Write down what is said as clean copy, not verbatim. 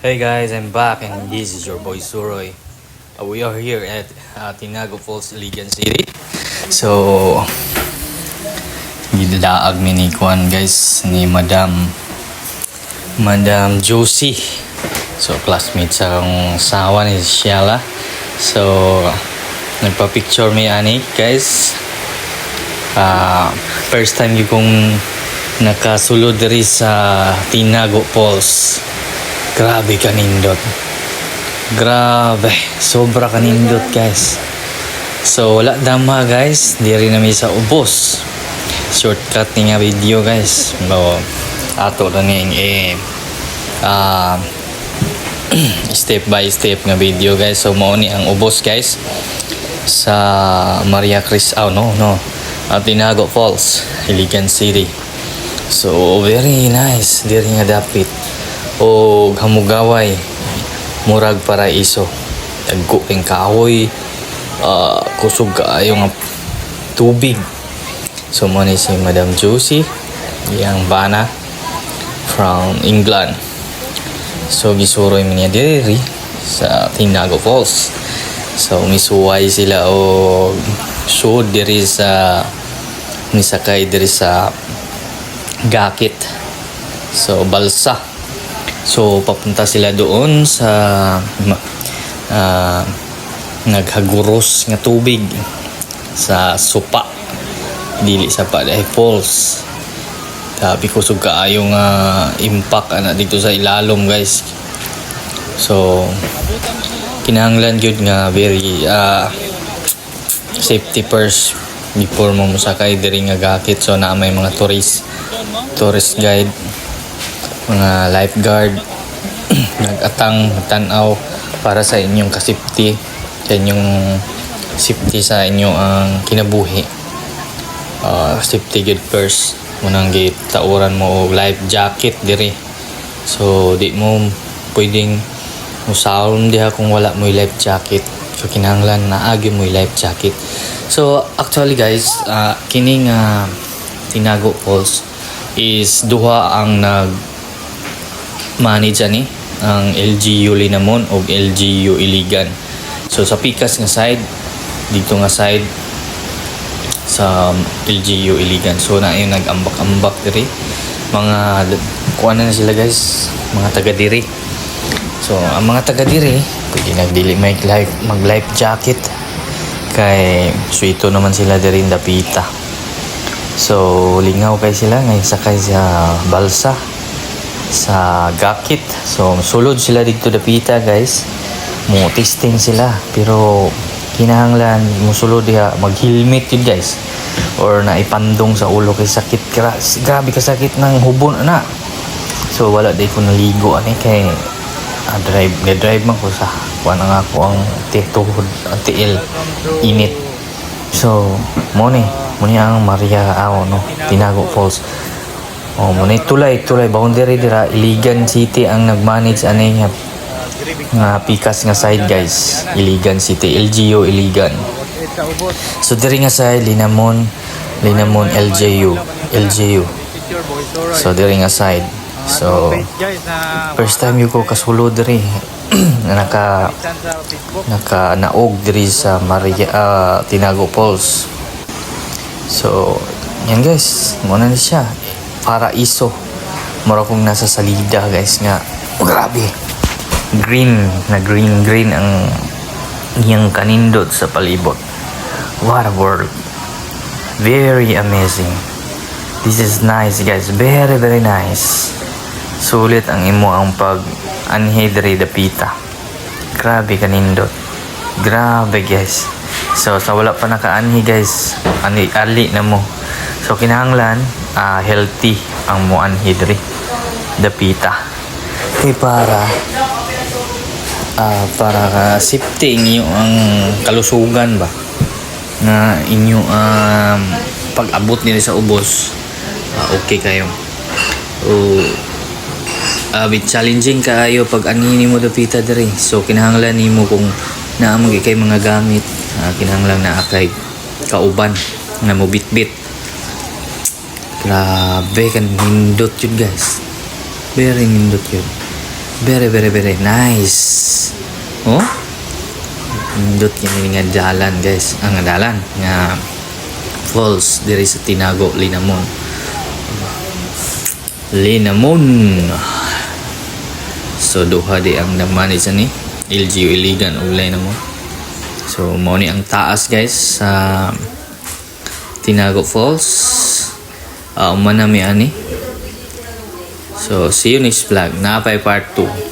Hey guys, I'm back and this is your boy Suroy. We are here at Tinago Falls, Iligan City. So, gidaag mi ni Kwan guys, ni Madam Josie. So, classmate sa akong sawa ni Shiala. So, nagpa-picture mi ani guys. First time yung kong nakasulod diri sa Tinago Falls. Grabe kanindot. Grabe. Sobra kanindot guys. So wala dama guys. Diri na mi sa ubos. Shortcut ni nga video guys. Ato na ning step by step nga video guys. So mao ni ang ubos guys. Sa Maria Cris Tinago Falls, Iligan City. So very nice. Diri nga dapit. O hamugaway murag paraiso dagko king kahoy kusog kaayo nga tubig. So mo ni si Madam Josie yang bana from England. So gisuroy mi niya diri sa Tinago Falls. So misuway sila o show diri sa misakay diri sa gakit. So balsa. So papunta sila doon sa naghaguros nga tubig sa supa dili sa Paday Falls. Tabi ko sug kaayo nga impact ana dito sa ilalom guys. So kinahanglan gyud nga very safety first before mo musakay diri nga gakit. So na may mga tourist guide, mga lifeguard nag-atang tanaw para sa inyong kasipti, sa inyong safety sa inyo ang kinabuhi. Safety good first munang gitauran mo og life jacket diri. So di mo pwedeng musawon diha kung wala mo life jacket. So kinahanglan naagi mo life jacket. So actually guys, kining Tinago Falls is duha ang manage ani ang LGU Linamon o LGU Iligan. So sa pikas nga side, dito nga side sa LGU Iligan. So na yung nag-ambak-ambak diri mga kuan na sila guys, mga taga diri. So ang mga taga diri pwede nagdili mag life jacket kay suito naman sila diri dapita. So lingaw kay sila ngay sakay sa balsa sa gakit. So sulod sila dito dapita guys, mo testing sila pero kinahanglan mo sulod diha mag-helmet yun guys or naipandong sa ulo kay sakit. Grabe ka sakit ng hubon ana. So wala day ko naligo ani kay drive man ko sa kuan nga ako ang tuhod ang tiil init. So mo ni ang Maria Tinago Falls. Muna tulay boundary dira Iligan City ang nagmanage ani nga pikas nga side guys, Iligan City, LGU Iligan. So diri nga side Linamon LGU. So diri nga side. So first time ko kasulo diri naka naog diri sa Maria Tinago Falls. So yan guys, muna na siya paraiso. Mura kong nasa salida guys nga. Grabe. Green ang iyang kanindot sa palibot. What a world. Very amazing. This is nice guys. Very very nice. Sulit ang imo ang pag-anhi diri dapita. Grabe kanindot. Grabe guys. So sa wala pa naka-anhi guys, ali na mo. So kinahanglan healthy ang muanhi diri dapita kay para safety inyo ang kalusugan ba na inyo pag-abot nila sa ubos. Okay kayo bit challenging kaayo pag anini mo dapita diri. So kinahanglan nimo kung naamog kay mga gamit, kinahanglan na akay kauban na mo bitbit. Grabe kan nindot yun guys, very nindot yun. Very, very, very nice. Oh? Indot kini nga dalan guys. Ang dalan nga falls diri sa Tinago, Linamon. Linamon. So duha di ang naman isa ni LGU Iligan ug Linamon. So mao ni ang taas guys sa Tinago Falls. Umanami ani. So see you next vlog. Napay part 2.